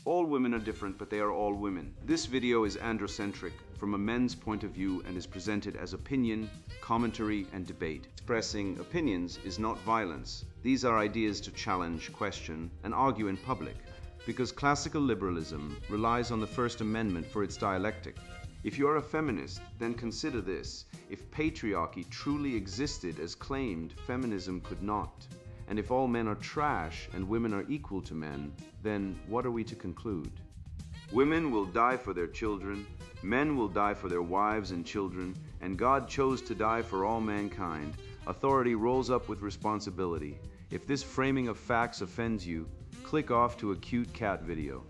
All women are different, but they are all women. This video is androcentric from a men's point of view and is presented as opinion, commentary, and debate. Expressing opinions is not violence. These are ideas to challenge, question, and argue in public, because classical liberalism relies on the First Amendment for its dialectic. If you are a feminist, then consider this. If patriarchy truly existed as claimed, feminism could not. And if all men are trash and women are equal to men, then what are we to conclude? Women will die for their children, men will die for their wives and children, and God chose to die for all mankind. Authority rolls up with responsibility. If this framing of facts offends you, click off to a cute cat video.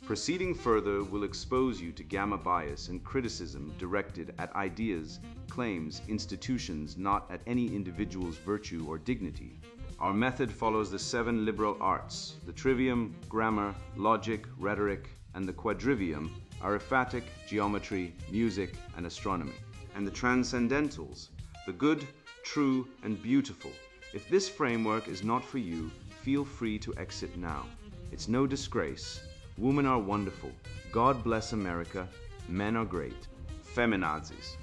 Proceeding further will expose you to gamma bias and criticism directed at ideas, claims, institutions, not at any individual's virtue or dignity. Our method follows the 7 liberal arts. The trivium, grammar, logic, rhetoric, and the quadrivium, arithmetic, geometry, music, and astronomy. And the transcendentals, the good, true, and beautiful. If this framework is not for you, feel free to exit now. It's no disgrace. Women are wonderful. God bless America. Men are great. Feminazis.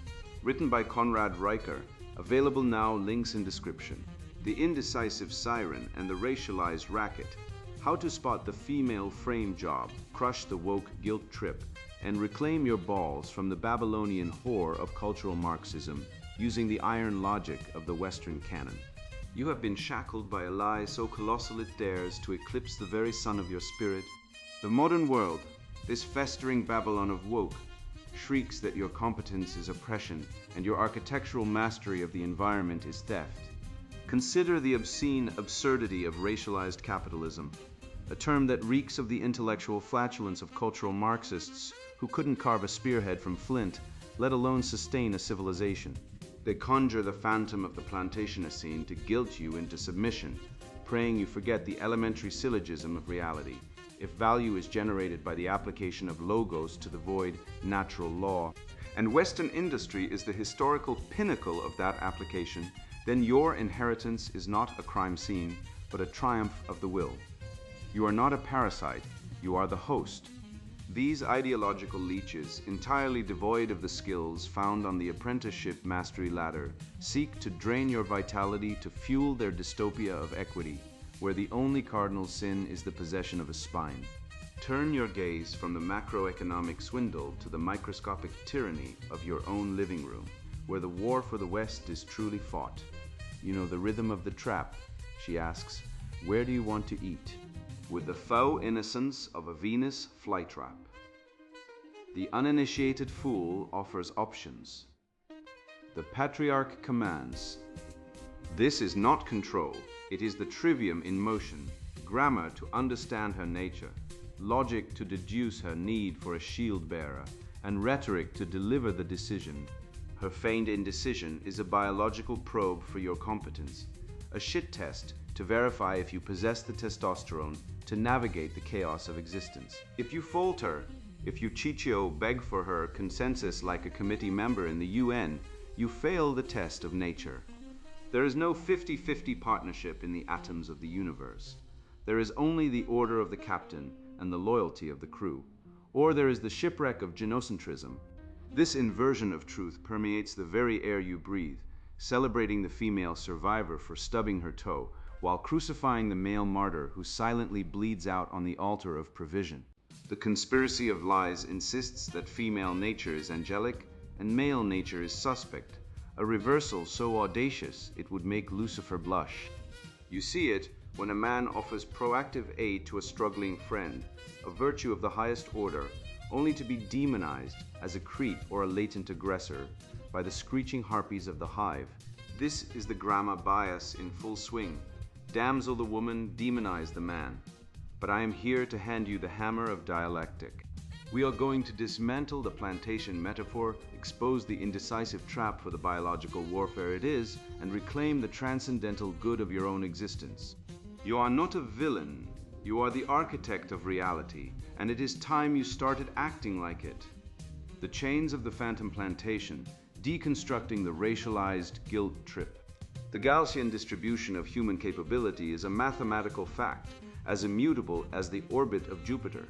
Written by Conrad Reicher. Available now, links in description. The indecisive siren and the racialized racket. How to spot the female frame job, crush the woke guilt trip, and reclaim your balls from the Babylonian whore of cultural Marxism using the iron logic of the Western canon. You have been shackled by a lie so colossal it dares to eclipse the very sun of your spirit. The modern world, this festering Babylon of woke, shrieks that your competence is oppression and your architectural mastery of the environment is theft. Consider the obscene absurdity of racialized capitalism, a term that reeks of the intellectual flatulence of cultural Marxists who couldn't carve a spearhead from flint, let alone sustain a civilization. They conjure the phantom of the Plantationocene to guilt you into submission, praying you forget the elementary syllogism of reality. If value is generated by the application of logos to the void natural law, and Western industry is the historical pinnacle of that application, then your inheritance is not a crime scene, but a triumph of the will. You are not a parasite, you are the host. These ideological leeches, entirely devoid of the skills found on the apprenticeship mastery ladder, seek to drain your vitality to fuel their dystopia of equity, where the only cardinal sin is the possession of a spine. Turn your gaze from the macroeconomic swindle to the microscopic tyranny of your own living room, where the war for the West is truly fought. You know the rhythm of the trap, she asks. Where do you want to eat? With the faux innocence of a Venus flytrap. The uninitiated fool offers options. The patriarch commands. This is not control, it is the trivium in motion, grammar to understand her nature, logic to deduce her need for a shield bearer, and rhetoric to deliver the decision. Her feigned indecision is a biological probe for your competence, a shit test to verify if you possess the testosterone to navigate the chaos of existence. If you falter, if you chichio beg for her consensus like a committee member in the UN, you fail the test of nature. There is no 50-50 partnership in the atoms of the universe. There is only the order of the captain and the loyalty of the crew. Or there is the shipwreck of genocentrism. This inversion of truth permeates the very air you breathe, celebrating the female survivor for stubbing her toe, while crucifying the male martyr who silently bleeds out on the altar of provision. The conspiracy of lies insists that female nature is angelic and male nature is suspect, a reversal so audacious it would make Lucifer blush. You see it when a man offers proactive aid to a struggling friend, a virtue of the highest order, only to be demonized as a creep or a latent aggressor by the screeching harpies of the hive. This is the grammar bias in full swing. Damsel the woman, demonize the man. But I am here to hand you the hammer of dialectic. We are going to dismantle the plantation metaphor, expose the indecisive trap for the biological warfare it is, and reclaim the transcendental good of your own existence. You are not a villain. You are the architect of reality, and it is time you started acting like it. The chains of the phantom plantation, deconstructing the racialized guilt trip. The Gaussian distribution of human capability is a mathematical fact, as immutable as the orbit of Jupiter.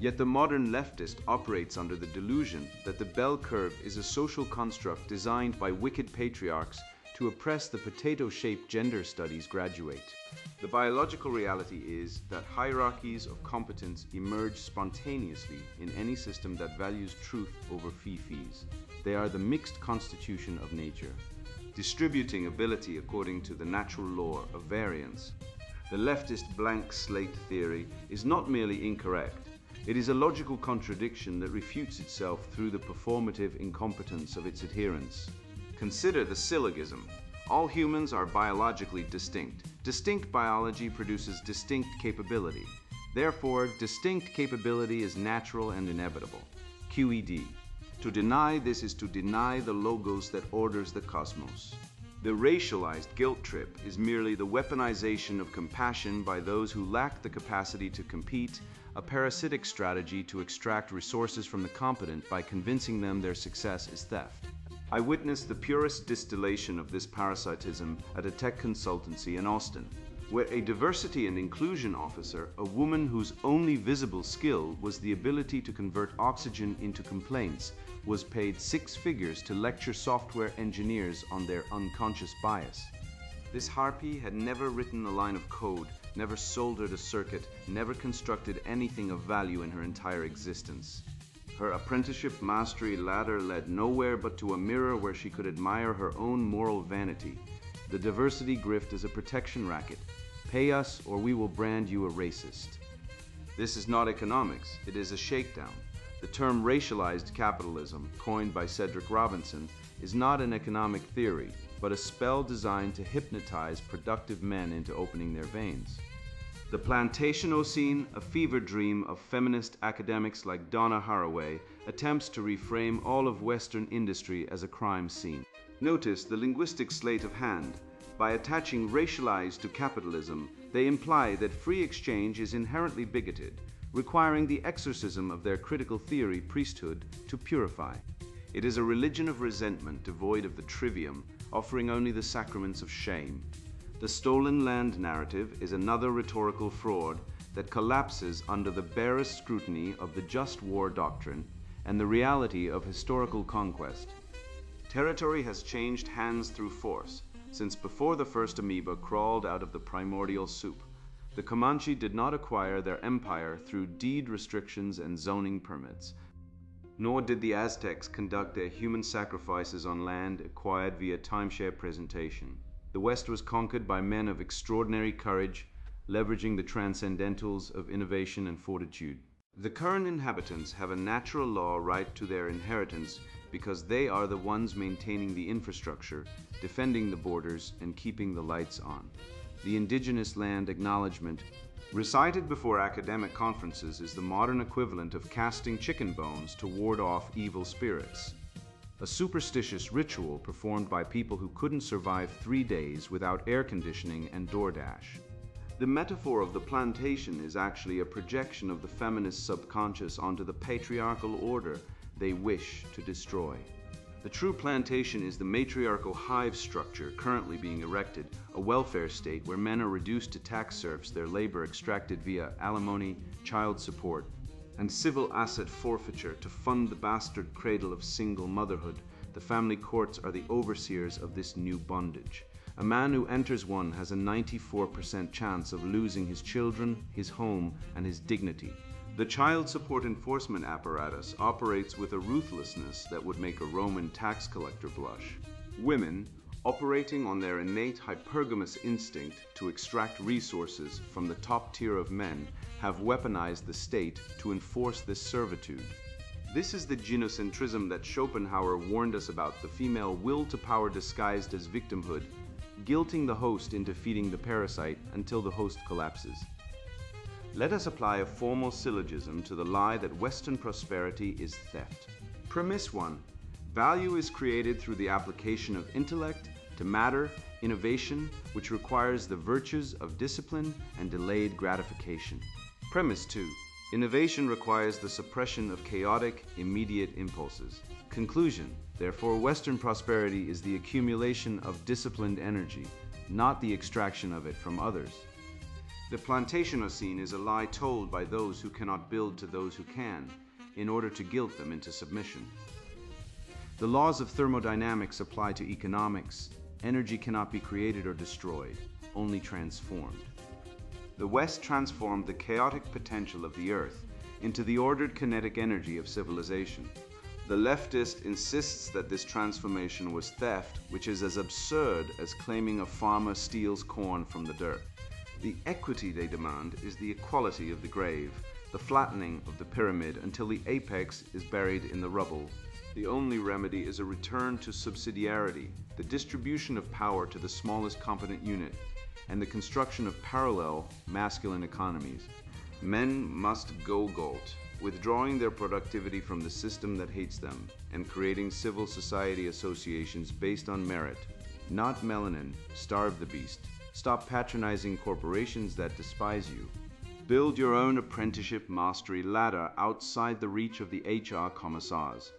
Yet the modern leftist operates under the delusion that the bell curve is a social construct designed by wicked patriarchs to oppress the potato-shaped gender studies graduate. The biological reality is that hierarchies of competence emerge spontaneously in any system that values truth over fee-fees. They are the mixed constitution of nature, distributing ability according to the natural law of variance. The leftist blank slate theory is not merely incorrect, it is a logical contradiction that refutes itself through the performative incompetence of its adherents. Consider the syllogism. All humans are biologically distinct. Distinct biology produces distinct capability. Therefore, distinct capability is natural and inevitable. QED. To deny this is to deny the logos that orders the cosmos. The racialized guilt trip is merely the weaponization of compassion by those who lack the capacity to compete, a parasitic strategy to extract resources from the competent by convincing them their success is theft. I witnessed the purest distillation of this parasitism at a tech consultancy in Austin, where a diversity and inclusion officer, a woman whose only visible skill was the ability to convert oxygen into complaints, was paid 6 figures to lecture software engineers on their unconscious bias. This harpy had never written a line of code, never soldered a circuit, never constructed anything of value in her entire existence. Her apprenticeship mastery ladder led nowhere but to a mirror where she could admire her own moral vanity. The diversity grift is a protection racket. Pay us or we will brand you a racist. This is not economics, it is a shakedown. The term racialized capitalism, coined by Cedric Robinson, is not an economic theory, but a spell designed to hypnotize productive men into opening their veins. The Plantationocene, a fever dream of feminist academics like Donna Haraway, attempts to reframe all of Western industry as a crime scene. Notice the linguistic sleight of hand. By attaching racialized to capitalism, they imply that free exchange is inherently bigoted, requiring the exorcism of their critical theory priesthood to purify. It is a religion of resentment devoid of the trivium, offering only the sacraments of shame. The stolen land narrative is another rhetorical fraud that collapses under the barest scrutiny of the just war doctrine and the reality of historical conquest. Territory has changed hands through force, since before the first amoeba crawled out of the primordial soup. The Comanche did not acquire their empire through deed restrictions and zoning permits, nor did the Aztecs conduct their human sacrifices on land acquired via timeshare presentation. The West was conquered by men of extraordinary courage, leveraging the transcendentals of innovation and fortitude. The current inhabitants have a natural law right to their inheritance because they are the ones maintaining the infrastructure, defending the borders, and keeping the lights on. The indigenous land acknowledgement, recited before academic conferences, is the modern equivalent of casting chicken bones to ward off evil spirits. A superstitious ritual performed by people who couldn't survive 3 days without air conditioning and DoorDash. The metaphor of the plantation is actually a projection of the feminist subconscious onto the patriarchal order they wish to destroy. The true plantation is the matriarchal hive structure currently being erected, a welfare state where men are reduced to tax serfs, their labor extracted via alimony, child support, and civil asset forfeiture to fund the bastard cradle of single motherhood. The family courts are the overseers of this new bondage. A man who enters one has a 94% chance of losing his children, his home, and his dignity. The child support enforcement apparatus operates with a ruthlessness that would make a Roman tax collector blush. Women, operating on their innate hypergamous instinct to extract resources from the top tier of men, have weaponized the state to enforce this servitude. This is the genocentrism that Schopenhauer warned us about, the female will to power disguised as victimhood, guilting the host into feeding the parasite until the host collapses. Let us apply a formal syllogism to the lie that Western prosperity is theft. Premise 1. Value is created through the application of intellect to matter, innovation, which requires the virtues of discipline and delayed gratification. Premise 2. Innovation requires the suppression of chaotic, immediate impulses. Conclusion. Therefore, Western prosperity is the accumulation of disciplined energy, not the extraction of it from others. The Plantagenocene is a lie told by those who cannot build to those who can, in order to guilt them into submission. The laws of thermodynamics apply to economics. Energy cannot be created or destroyed, only transformed. The West transformed the chaotic potential of the Earth into the ordered kinetic energy of civilization. The leftist insists that this transformation was theft, which is as absurd as claiming a farmer steals corn from the dirt. The equity they demand is the equality of the grave, the flattening of the pyramid until the apex is buried in the rubble. The only remedy is a return to subsidiarity, the distribution of power to the smallest competent unit, and the construction of parallel masculine economies. Men must go Galt, withdrawing their productivity from the system that hates them, and creating civil society associations based on merit, not melanin. Starve the beast. Stop patronizing corporations that despise you. Build your own apprenticeship mastery ladder outside the reach of the HR commissars.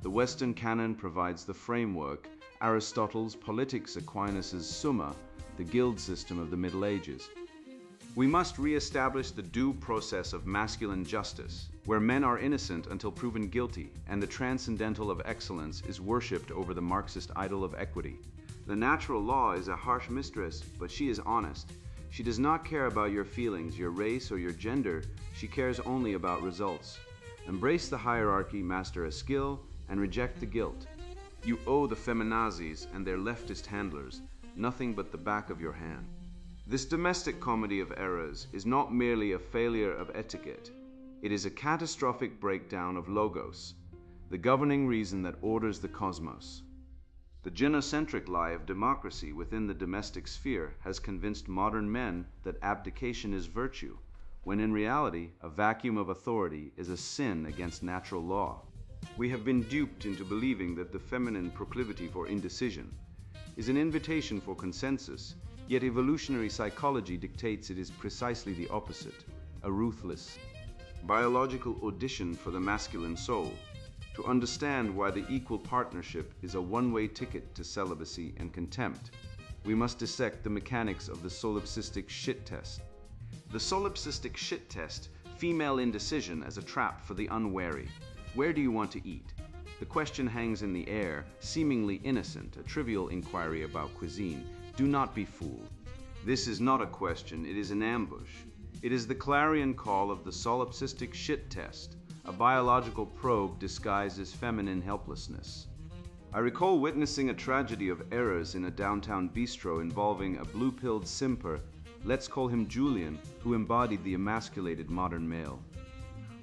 The Western canon provides the framework, Aristotle's Politics, Aquinas' Summa, the guild system of the Middle Ages. We must re-establish the due process of masculine justice, where men are innocent until proven guilty, and the transcendental of excellence is worshipped over the Marxist idol of equity. The natural law is a harsh mistress, but she is honest. She does not care about your feelings, your race, or your gender. She cares only about results. Embrace the hierarchy, master a skill, and reject the guilt. You owe the feminazis and their leftist handlers nothing but the back of your hand. This domestic comedy of errors is not merely a failure of etiquette. It is a catastrophic breakdown of logos, the governing reason that orders the cosmos. The gynocentric lie of democracy within the domestic sphere has convinced modern men that abdication is virtue, when in reality, a vacuum of authority is a sin against natural law. We have been duped into believing that the feminine proclivity for indecision is an invitation for consensus, yet evolutionary psychology dictates it is precisely the opposite, a ruthless, biological audition for the masculine soul. To understand why the equal partnership is a one-way ticket to celibacy and contempt, we must dissect the mechanics of the solipsistic shit test. The solipsistic shit test, female indecision as a trap for the unwary. Where do you want to eat? The question hangs in the air, seemingly innocent, a trivial inquiry about cuisine. Do not be fooled. This is not a question, it is an ambush. It is the clarion call of the solipsistic shit test, a biological probe disguised as feminine helplessness. I recall witnessing a tragedy of errors in a downtown bistro involving a blue-pilled simper, let's call him Julian, who embodied the emasculated modern male.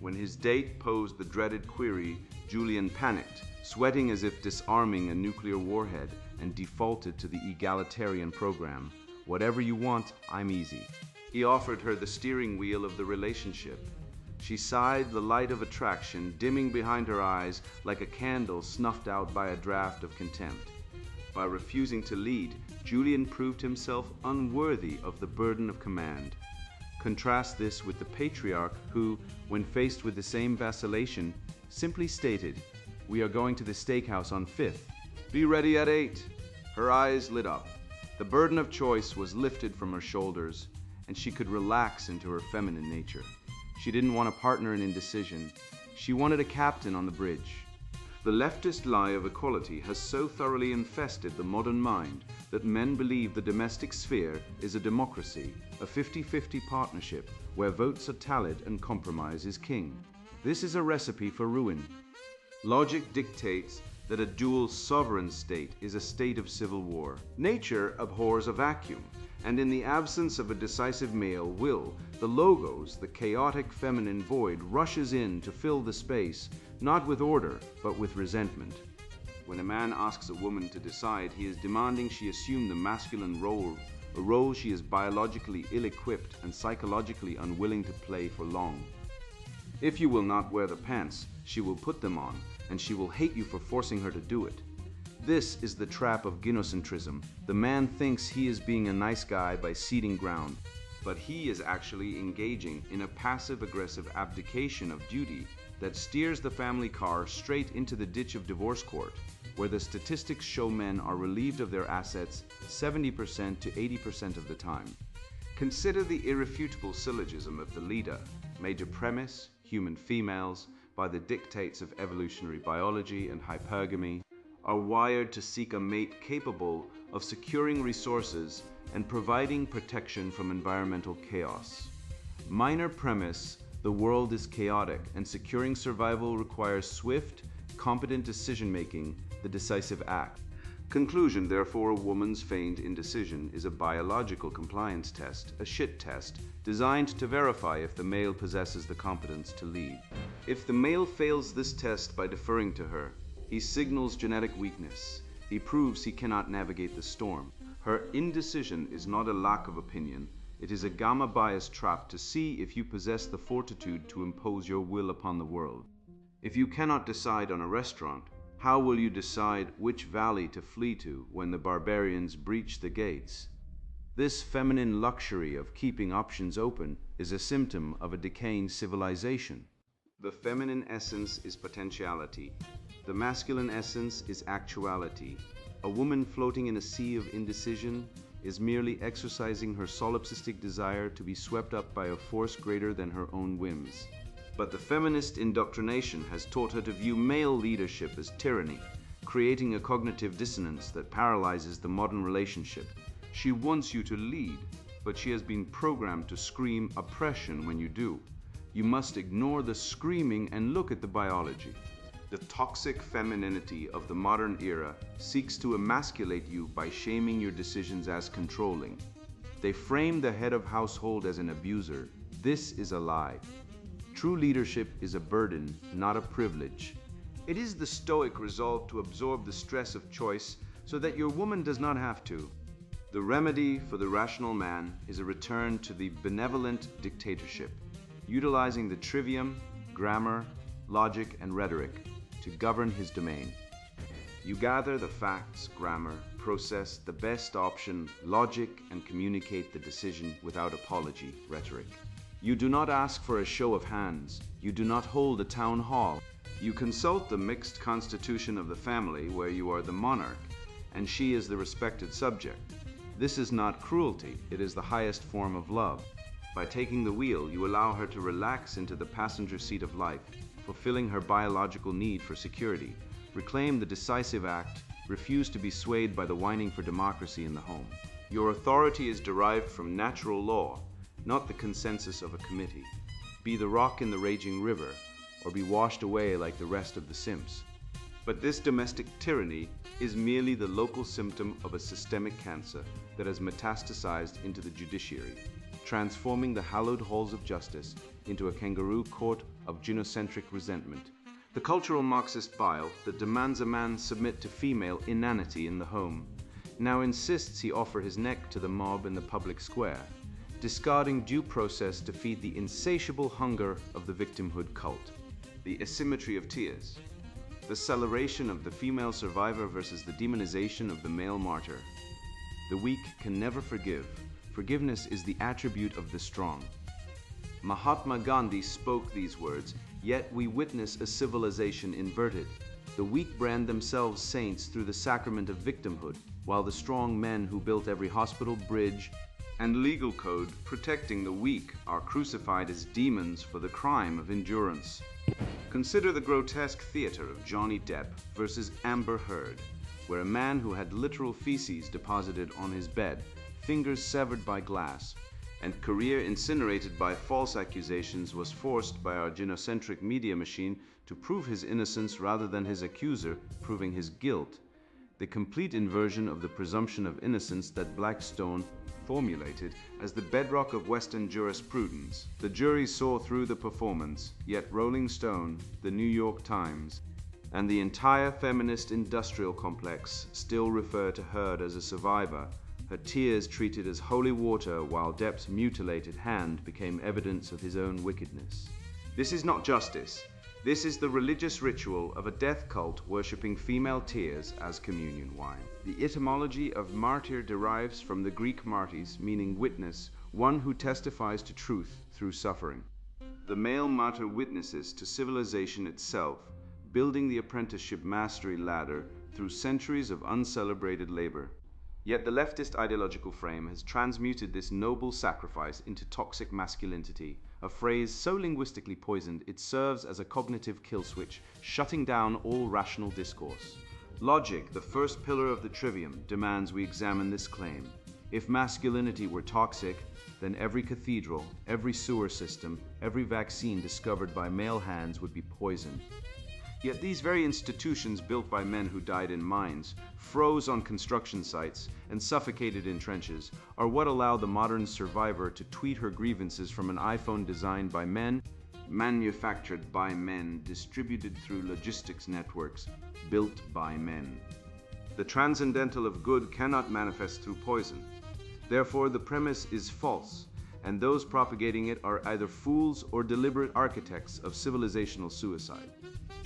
When his date posed the dreaded query, Julian panicked, sweating as if disarming a nuclear warhead, and defaulted to the egalitarian program. Whatever you want, I'm easy. He offered her the steering wheel of the relationship. She sighed, the light of attraction dimming behind her eyes like a candle snuffed out by a draft of contempt. By refusing to lead, Julian proved himself unworthy of the burden of command. Contrast this with the patriarch who, when faced with the same vacillation, simply stated, "We are going to the steakhouse on 5th. Be ready at 8. Her eyes lit up. The burden of choice was lifted from her shoulders, and she could relax into her feminine nature. She didn't want a partner in indecision. She wanted a captain on the bridge. The leftist lie of equality has so thoroughly infested the modern mind that men believe the domestic sphere is a democracy, a 50-50 partnership where votes are tallied and compromise is king. This is a recipe for ruin. Logic dictates that a dual sovereign state is a state of civil war. Nature abhors a vacuum, and in the absence of a decisive male will, the logos, the chaotic feminine void, rushes in to fill the space, not with order, but with resentment. When a man asks a woman to decide, he is demanding she assume the masculine role, a role she is biologically ill-equipped and psychologically unwilling to play for long. If you will not wear the pants, she will put them on, and she will hate you for forcing her to do it. This is the trap of gynocentrism. The man thinks he is being a nice guy by ceding ground, but he is actually engaging in a passive-aggressive abdication of duty that steers the family car straight into the ditch of divorce court, where the statistics show men are relieved of their assets 70% to 80% of the time. Consider the irrefutable syllogism of the leader. Major premise: human females, by the dictates of evolutionary biology and hypergamy, are wired to seek a mate capable of securing resources and providing protection from environmental chaos. Minor premise: the world is chaotic and securing survival requires swift, competent decision-making, the decisive act. Conclusion: therefore, a woman's feigned indecision is a biological compliance test, a shit test, designed to verify if the male possesses the competence to lead. If the male fails this test by deferring to her, he signals genetic weakness. He proves he cannot navigate the storm. Her indecision is not a lack of opinion. It is a gamma-bias trap to see if you possess the fortitude to impose your will upon the world. If you cannot decide on a restaurant, how will you decide which valley to flee to when the barbarians breach the gates? This feminine luxury of keeping options open is a symptom of a decaying civilization. The feminine essence is potentiality. The masculine essence is actuality. A woman floating in a sea of indecision is merely exercising her solipsistic desire to be swept up by a force greater than her own whims. But the feminist indoctrination has taught her to view male leadership as tyranny, creating a cognitive dissonance that paralyzes the modern relationship. She wants you to lead, but she has been programmed to scream oppression when you do. You must ignore the screaming and look at the biology. The toxic femininity of the modern era seeks to emasculate you by shaming your decisions as controlling. They frame the head of household as an abuser. This is a lie. True leadership is a burden, not a privilege. It is the stoic resolve to absorb the stress of choice so that your woman does not have to. The remedy for the rational man is a return to the benevolent dictatorship, utilizing the trivium, grammar, logic, and rhetoric to govern his domain. You gather the facts, grammar, process the best option, logic, and communicate the decision without apology, rhetoric. You do not ask for a show of hands. You do not hold a town hall. You consult the mixed constitution of the family where you are the monarch and she is the respected subject. This is not cruelty, it is the highest form of love. By taking the wheel, you allow her to relax into the passenger seat of life, fulfilling her biological need for security, reclaim the decisive act, refuse to be swayed by the whining for democracy in the home. Your authority is derived from natural law, not the consensus of a committee. Be the rock in the raging river, or be washed away like the rest of the simps. But this domestic tyranny is merely the local symptom of a systemic cancer that has metastasized into the judiciary, transforming the hallowed halls of justice into a kangaroo court of gynocentric resentment. The cultural Marxist bile that demands a man submit to female inanity in the home now insists he offer his neck to the mob in the public square, discarding due process to feed the insatiable hunger of the victimhood cult. The asymmetry of tears, the celebration of the female survivor versus the demonization of the male martyr. The weak can never forgive. Forgiveness is the attribute of the strong. Mahatma Gandhi spoke these words, yet we witness a civilization inverted. The weak brand themselves saints through the sacrament of victimhood, while the strong men who built every hospital, bridge, and legal code protecting the weak are crucified as demons for the crime of endurance. Consider the grotesque theater of Johnny Depp versus Amber Heard, where a man who had literal feces deposited on his bed, fingers severed by glass, and career incinerated by false accusations was forced by our gynocentric media machine to prove his innocence rather than his accuser proving his guilt. The complete inversion of the presumption of innocence that Blackstone formulated as the bedrock of Western jurisprudence. The jury saw through the performance, yet Rolling Stone, the New York Times, and the entire feminist industrial complex still refer to Heard as a survivor, her tears treated as holy water while Depp's mutilated hand became evidence of his own wickedness. This is not justice. This is the religious ritual of a death cult worshipping female tears as communion wine. The etymology of martyr derives from the Greek martys, meaning witness, one who testifies to truth through suffering. The male martyr witnesses to civilization itself, building the apprenticeship mastery ladder through centuries of uncelebrated labor. Yet the leftist ideological frame has transmuted this noble sacrifice into toxic masculinity, a phrase so linguistically poisoned it serves as a cognitive kill switch, shutting down all rational discourse. Logic, the first pillar of the trivium, demands we examine this claim. If masculinity were toxic, then every cathedral, every sewer system, every vaccine discovered by male hands would be poisoned. Yet these very institutions built by men who died in mines, froze on construction sites, and suffocated in trenches are what allow the modern survivor to tweet her grievances from an iPhone designed by men, manufactured by men, distributed through logistics networks, built by men. The transcendental of good cannot manifest through poison. Therefore, the premise is false, and those propagating it are either fools or deliberate architects of civilizational suicide.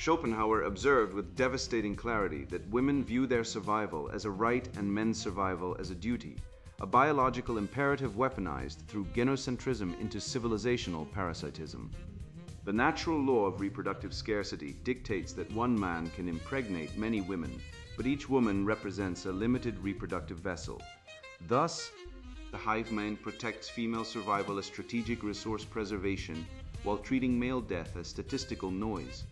Schopenhauer observed with devastating clarity that women view their survival as a right and men's survival as a duty, a biological imperative weaponized through genocentrism into civilizational parasitism. The natural law of reproductive scarcity dictates that one man can impregnate many women, but each woman represents a limited reproductive vessel. Thus, the hive mind protects female survival as strategic resource preservation while treating male death as statistical noise.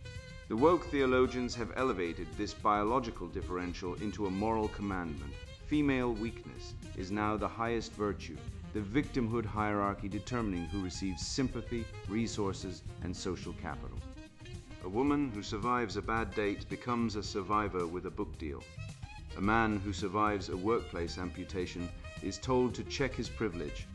The woke theologians have elevated this biological differential into a moral commandment. Female weakness is now the highest virtue, the victimhood hierarchy determining who receives sympathy, resources, and social capital. A woman who survives a bad date becomes a survivor with a book deal. A man who survives a workplace amputation is told to check his privilege.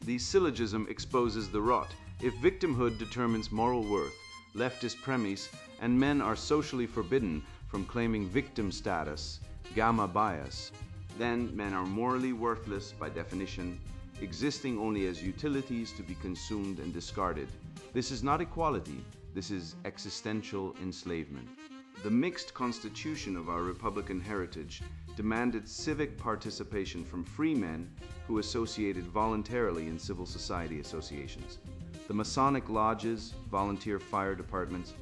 The syllogism exposes the rot. If victimhood determines moral worth, leftist premise, and men are socially forbidden from claiming victim status, gamma bias, then men are morally worthless by definition, existing only as utilities to be consumed and discarded. This is not equality, this is existential enslavement. The mixed constitution of our Republican heritage demanded civic participation from free men who associated voluntarily in civil society associations. The Masonic lodges, volunteer fire departments,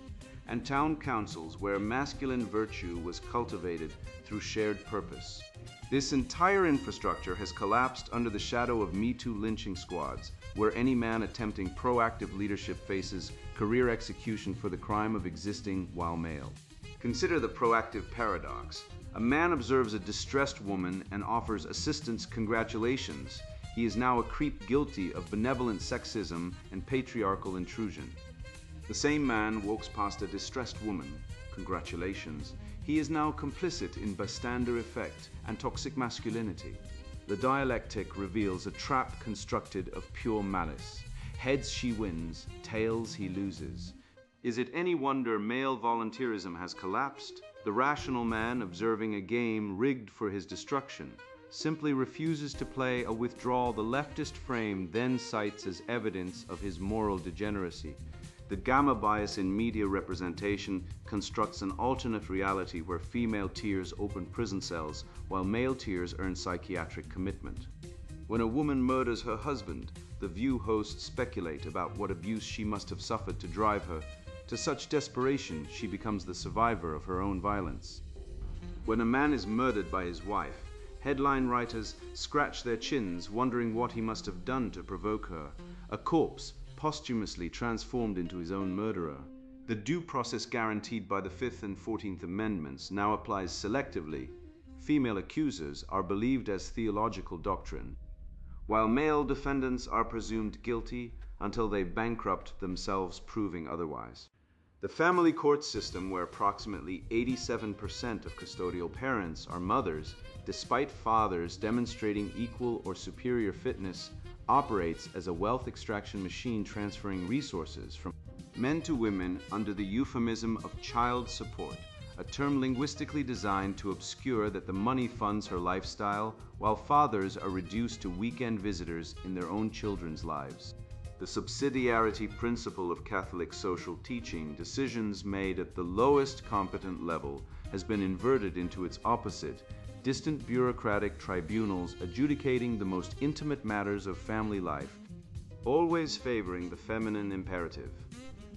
and town councils where masculine virtue was cultivated through shared purpose. This entire infrastructure has collapsed under the shadow of Me Too lynching squads, where any man attempting proactive leadership faces career execution for the crime of existing while male. Consider the proactive paradox. A man observes a distressed woman and offers assistance congratulations. He is now a creep guilty of benevolent sexism and patriarchal intrusion. The same man walks past a distressed woman. Congratulations. He is now complicit in bystander effect and toxic masculinity. The dialectic reveals a trap constructed of pure malice. Heads she wins, tails he loses. Is it any wonder male volunteerism has collapsed? The rational man, observing a game rigged for his destruction, simply refuses to play a withdrawal the leftist frame then cites as evidence of his moral degeneracy. The gamma bias in media representation constructs an alternate reality where female tears open prison cells while male tears earn psychiatric commitment. When a woman murders her husband, the View hosts speculate about what abuse she must have suffered to drive her to such desperation she becomes the survivor of her own violence. When a man is murdered by his wife, headline writers scratch their chins wondering what he must have done to provoke her. A corpse posthumously transformed into his own murderer. The due process guaranteed by the 5th and 14th Amendments now applies selectively. Female accusers are believed as theological doctrine, while male defendants are presumed guilty until they bankrupt themselves proving otherwise. The family court system, where approximately 87% of custodial parents are mothers, despite fathers demonstrating equal or superior fitness, operates as a wealth extraction machine transferring resources from men to women under the euphemism of child support, a term linguistically designed to obscure that the money funds her lifestyle, while fathers are reduced to weekend visitors in their own children's lives. The subsidiarity principle of Catholic social teaching, decisions made at the lowest competent level, has been inverted into its opposite, distant bureaucratic tribunals adjudicating the most intimate matters of family life, always favoring the feminine imperative.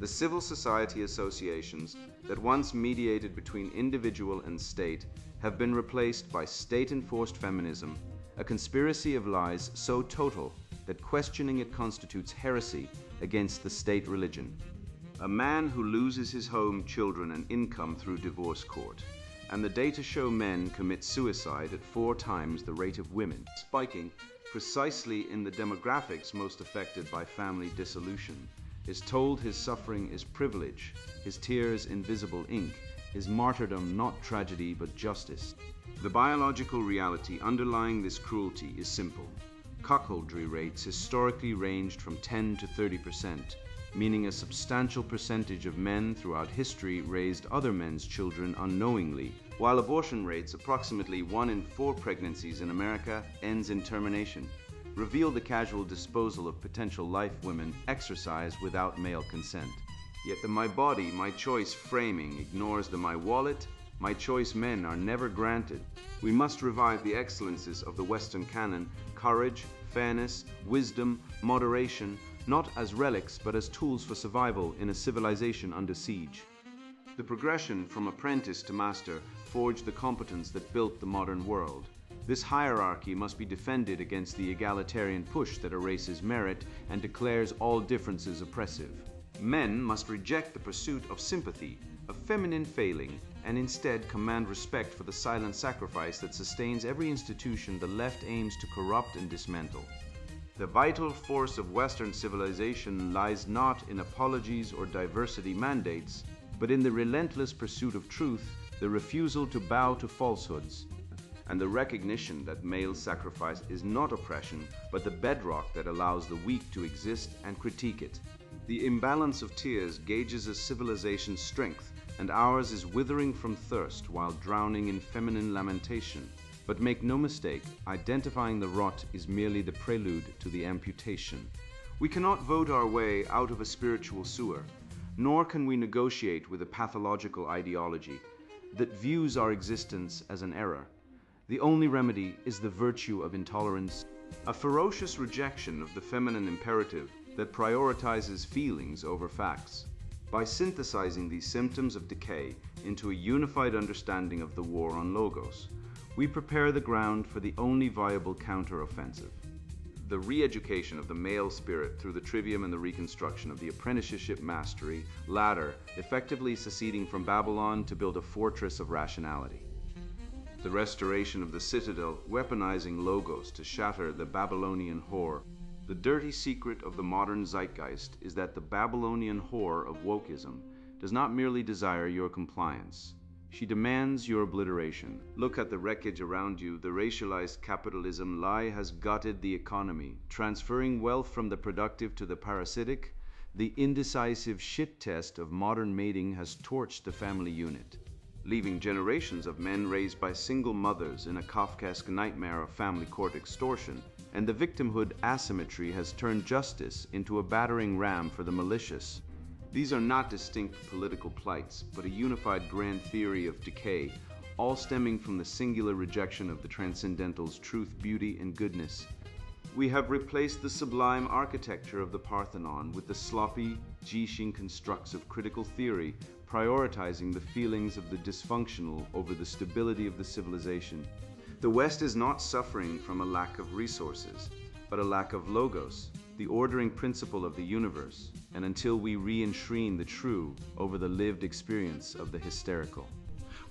The civil society associations that once mediated between individual and state have been replaced by state-enforced feminism, a conspiracy of lies so total that questioning it constitutes heresy against the state religion. A man who loses his home, children, and income through divorce court. And the data show men commit suicide at 4 times the rate of women, spiking precisely in the demographics most affected by family dissolution, is told his suffering is privilege, his tears invisible ink, his martyrdom not tragedy but justice. The biological reality underlying this cruelty is simple. Cuckoldry rates historically ranged from 10 to 30%, meaning a substantial percentage of men throughout history raised other men's children unknowingly, while abortion rates, approximately 1 in 4 pregnancies in America, ends in termination, reveal the casual disposal of potential life women exercise without male consent. Yet the my body, my choice framing ignores the my wallet, my choice men are never granted. We must revive the excellences of the Western canon, courage, fairness, wisdom, moderation, not as relics but as tools for survival in a civilization under siege. The progression from apprentice to master forged the competence that built the modern world. This hierarchy must be defended against the egalitarian push that erases merit and declares all differences oppressive. Men must reject the pursuit of sympathy, of feminine failing, and instead command respect for the silent sacrifice that sustains every institution the left aims to corrupt and dismantle. The vital force of Western civilization lies not in apologies or diversity mandates, but in the relentless pursuit of truth, the refusal to bow to falsehoods, and the recognition that male sacrifice is not oppression, but the bedrock that allows the weak to exist and critique it. The imbalance of tears gauges a civilization's strength, and ours is withering from thirst while drowning in feminine lamentation. But make no mistake, identifying the rot is merely the prelude to the amputation. We cannot vote our way out of a spiritual sewer, nor can we negotiate with a pathological ideology that views our existence as an error. The only remedy is the virtue of intolerance, a ferocious rejection of the feminine imperative that prioritizes feelings over facts. By synthesizing these symptoms of decay into a unified understanding of the war on logos, we prepare the ground for the only viable counter-offensive. The re-education of the male spirit through the trivium and the reconstruction of the apprenticeship mastery ladder, effectively seceding from Babylon to build a fortress of rationality. The restoration of the citadel, weaponizing logos to shatter the Babylonian whore. The dirty secret of the modern zeitgeist is that the Babylonian whore of wokeism does not merely desire your compliance. She demands your obliteration. Look at the wreckage around you. The racialized capitalism lie has gutted the economy, transferring wealth from the productive to the parasitic. The indecisive shit test of modern mating has torched the family unit, leaving generations of men raised by single mothers in a Kafkaesque nightmare of family court extortion, and the victimhood asymmetry has turned justice into a battering ram for the malicious. These are not distinct political plights, but a unified grand theory of decay, all stemming from the singular rejection of the transcendental's truth, beauty, and goodness. We have replaced the sublime architecture of the Parthenon with the sloppy, Jishin constructs of critical theory, prioritizing the feelings of the dysfunctional over the stability of the civilization. The West is not suffering from a lack of resources, but a lack of logos, the ordering principle of the universe, and until we re-enshrine the true over the lived experience of the hysterical,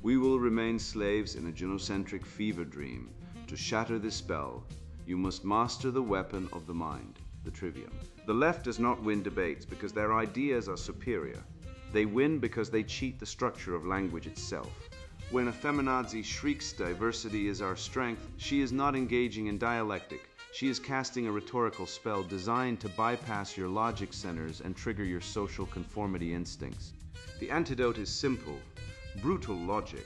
we will remain slaves in a genocentric fever dream. To shatter this spell, you must master the weapon of the mind, the trivium. The left does not win debates because their ideas are superior. They win because they cheat the structure of language itself. When a feminazi shrieks diversity is our strength, she is not engaging in dialectic. She is casting a rhetorical spell designed to bypass your logic centers and trigger your social conformity instincts. The antidote is simple, brutal logic.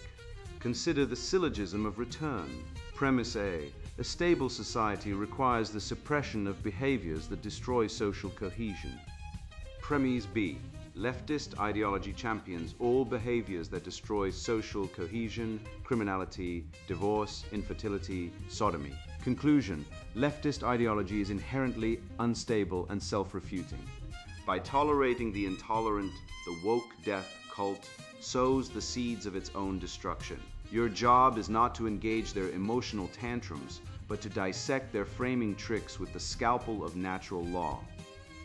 Consider the syllogism of return. Premise A. A stable society requires the suppression of behaviors that destroy social cohesion. Premise B. Leftist ideology champions all behaviors that destroy social cohesion, criminality, divorce, infertility, sodomy. Conclusion: leftist ideology is inherently unstable and self-refuting. By tolerating the intolerant, the woke death cult sows the seeds of its own destruction. Your job is not to engage their emotional tantrums, but to dissect their framing tricks with the scalpel of natural law.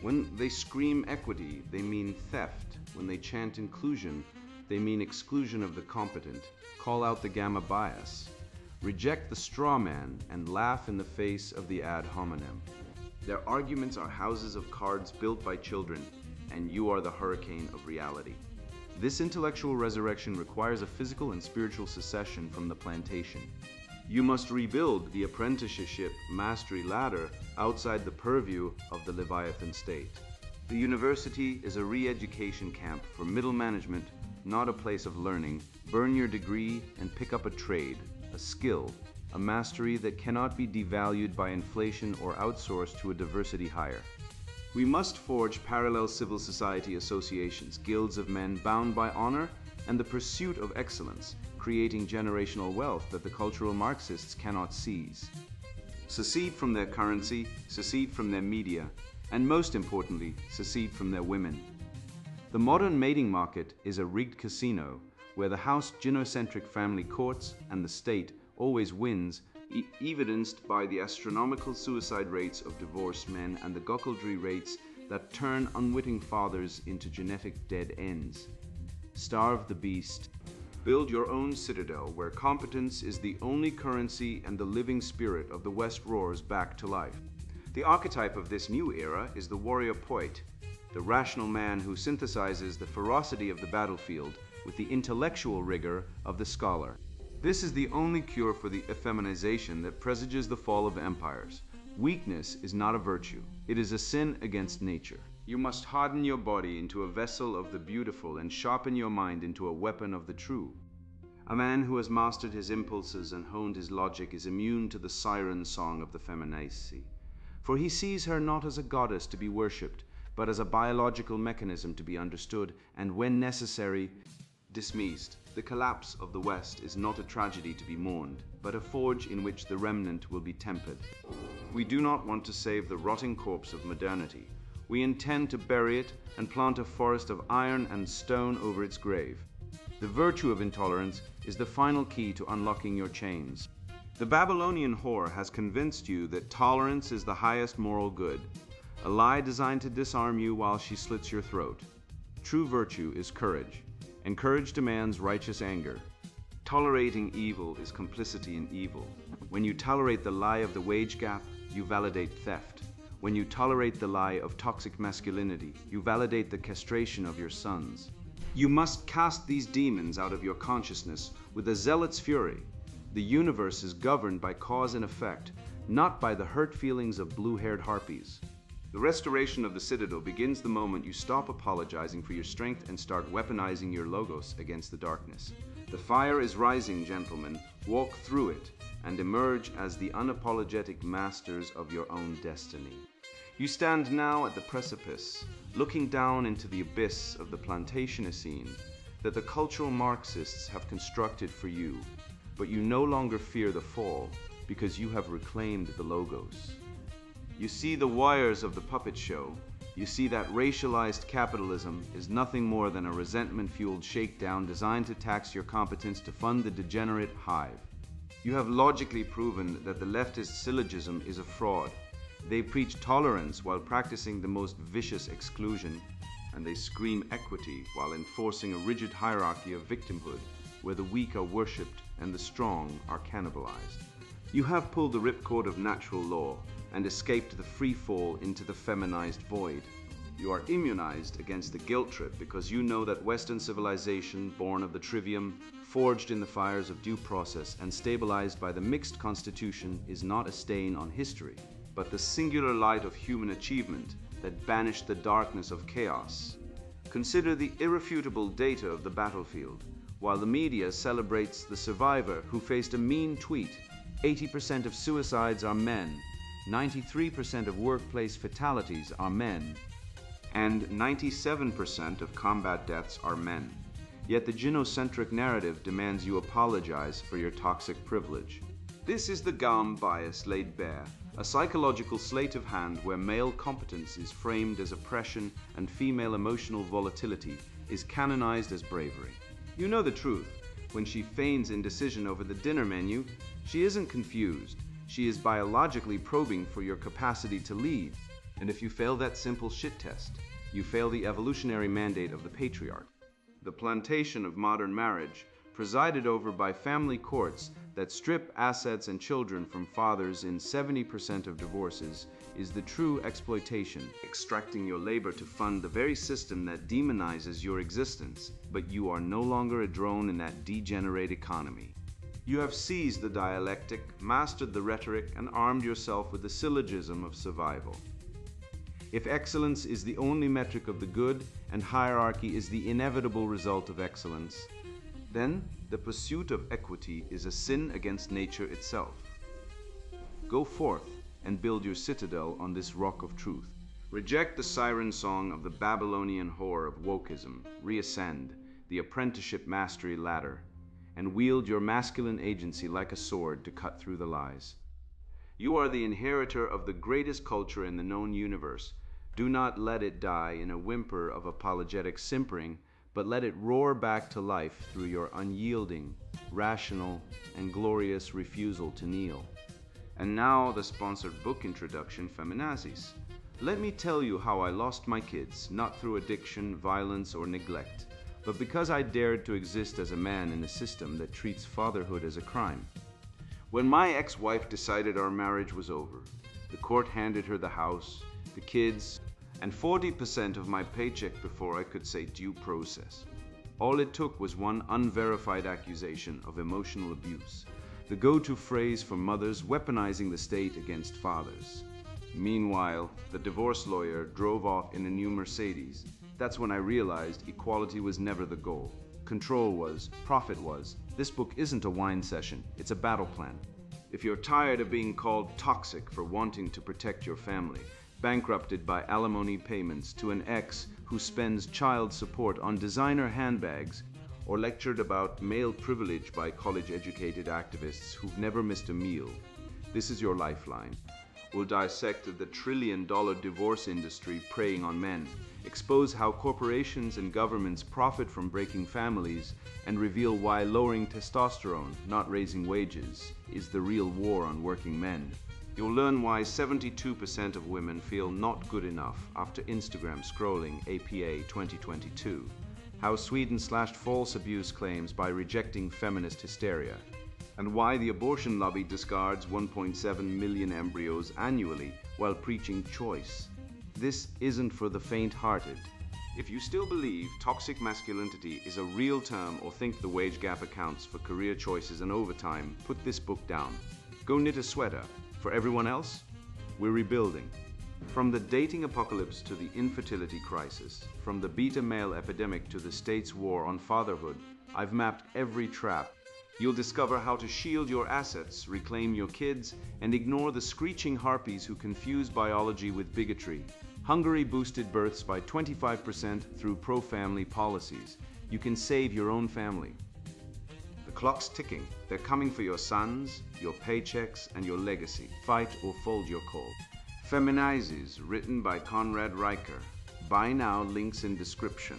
When they scream equity, they mean theft. When they chant inclusion, they mean exclusion of the competent. Call out the gamma bias. Reject the straw man and laugh in the face of the ad hominem. Their arguments are houses of cards built by children, and you are the hurricane of reality. This intellectual resurrection requires a physical and spiritual secession from the plantation. You must rebuild the apprenticeship mastery ladder outside the purview of the Leviathan state. The university is a re-education camp for middle management, not a place of learning. Burn your degree and pick up a trade, a skill, a mastery that cannot be devalued by inflation or outsourced to a diversity hire. We must forge parallel civil society associations, guilds of men bound by honor and the pursuit of excellence, creating generational wealth that the cultural Marxists cannot seize. Secede from their currency, secede from their media, and most importantly, secede from their women. The modern mating market is a rigged casino where the house gynocentric family courts and the state always wins, evidenced by the astronomical suicide rates of divorced men and the cuckoldry rates that turn unwitting fathers into genetic dead ends. Starve the beast. Build your own citadel where competence is the only currency and the living spirit of the West roars back to life. The archetype of this new era is the warrior poet, the rational man who synthesizes the ferocity of the battlefield with the intellectual rigor of the scholar. This is the only cure for the effeminization that presages the fall of empires. Weakness is not a virtue. It is a sin against nature. You must harden your body into a vessel of the beautiful and sharpen your mind into a weapon of the true. A man who has mastered his impulses and honed his logic is immune to the siren song of the Feminazis, for he sees her not as a goddess to be worshipped, but as a biological mechanism to be understood and, when necessary, dismissed. The collapse of the West is not a tragedy to be mourned, but a forge in which the remnant will be tempered. We do not want to save the rotting corpse of modernity. We intend to bury it and plant a forest of iron and stone over its grave. The virtue of intolerance is the final key to unlocking your chains. The Babylonian whore has convinced you that tolerance is the highest moral good, a lie designed to disarm you while she slits your throat. True virtue is courage, and courage demands righteous anger. Tolerating evil is complicity in evil. When you tolerate the lie of the wage gap, you validate theft. When you tolerate the lie of toxic masculinity, you validate the castration of your sons. You must cast these demons out of your consciousness with a zealot's fury. The universe is governed by cause and effect, not by the hurt feelings of blue-haired harpies. The restoration of the citadel begins the moment you stop apologizing for your strength and start weaponizing your logos against the darkness. The fire is rising, gentlemen. Walk through it and emerge as the unapologetic masters of your own destiny. You stand now at the precipice, looking down into the abyss of the Plantationocene that the cultural Marxists have constructed for you, but you no longer fear the fall because you have reclaimed the logos. You see the wires of the puppet show. You see that racialized capitalism is nothing more than a resentment-fueled shakedown designed to tax your competence to fund the degenerate hive. You have logically proven that the leftist syllogism is a fraud. They preach tolerance while practicing the most vicious exclusion, and they scream equity while enforcing a rigid hierarchy of victimhood where the weak are worshipped and the strong are cannibalized. You have pulled the ripcord of natural law and escaped the free fall into the feminized void. You are immunized against the guilt trip because you know that Western civilization, born of the trivium, forged in the fires of due process and stabilized by the mixed constitution, is not a stain on history, but the singular light of human achievement that banished the darkness of chaos. Consider the irrefutable data of the battlefield. While the media celebrates the survivor who faced a mean tweet, 80% of suicides are men, 93% of workplace fatalities are men, and 97% of combat deaths are men. Yet the gynocentric narrative demands you apologize for your toxic privilege. This is the gamma bias laid bare, a psychological sleight of hand where male competence is framed as oppression and female emotional volatility is canonized as bravery. You know the truth. When she feigns indecision over the dinner menu, she isn't confused. She is biologically probing for your capacity to lead. And if you fail that simple shit test, you fail the evolutionary mandate of the patriarch. The plantation of modern marriage, presided over by family courts that strip assets and children from fathers in 70% of divorces, is the true exploitation, extracting your labor to fund the very system that demonizes your existence, but you are no longer a drone in that degenerate economy. You have seized the dialectic, mastered the rhetoric, and armed yourself with the syllogism of survival. If excellence is the only metric of the good, and hierarchy is the inevitable result of excellence, then the pursuit of equity is a sin against nature itself. Go forth and build your citadel on this rock of truth. Reject the siren song of the Babylonian whore of wokeism, reascend the apprenticeship mastery ladder, and wield your masculine agency like a sword to cut through the lies. You are the inheritor of the greatest culture in the known universe. Do not let it die in a whimper of apologetic simpering, but let it roar back to life through your unyielding, rational, and glorious refusal to kneel. And now the sponsored book introduction, Feminazis. Let me tell you how I lost my kids, not through addiction, violence, or neglect, but because I dared to exist as a man in a system that treats fatherhood as a crime. When my ex-wife decided our marriage was over, the court handed her the house, the kids, and 40% of my paycheck before I could say due process. All it took was one unverified accusation of emotional abuse, the go-to phrase for mothers weaponizing the state against fathers. Meanwhile, the divorce lawyer drove off in a new Mercedes. That's when I realized equality was never the goal. Control was, profit was. This book isn't a wine session, it's a battle plan. If you're tired of being called toxic for wanting to protect your family, bankrupted by alimony payments to an ex who spends child support on designer handbags, or lectured about male privilege by college-educated activists who've never missed a meal, this is your lifeline. We'll dissect the trillion-dollar divorce industry preying on men, expose how corporations and governments profit from breaking families, and reveal why lowering testosterone, not raising wages, is the real war on working men. You'll learn why 72% of women feel not good enough after Instagram scrolling APA 2022, how Sweden slashed false abuse claims by rejecting feminist hysteria, and why the abortion lobby discards 1.7 million embryos annually while preaching choice. This isn't for the faint-hearted. If you still believe toxic masculinity is a real term or think the wage gap accounts for career choices and overtime, put this book down. Go knit a sweater. For everyone else, we're rebuilding. From the dating apocalypse to the infertility crisis, from the beta male epidemic to the state's war on fatherhood, I've mapped every trap. You'll discover how to shield your assets, reclaim your kids, and ignore the screeching harpies who confuse biology with bigotry. Hungary boosted births by 25% through pro-family policies. You can save your own family. The clock's ticking. They're coming for your sons, your paychecks, and your legacy. Fight or fold your call. Feminazis, written by Conrad Riker. Buy now, links in description.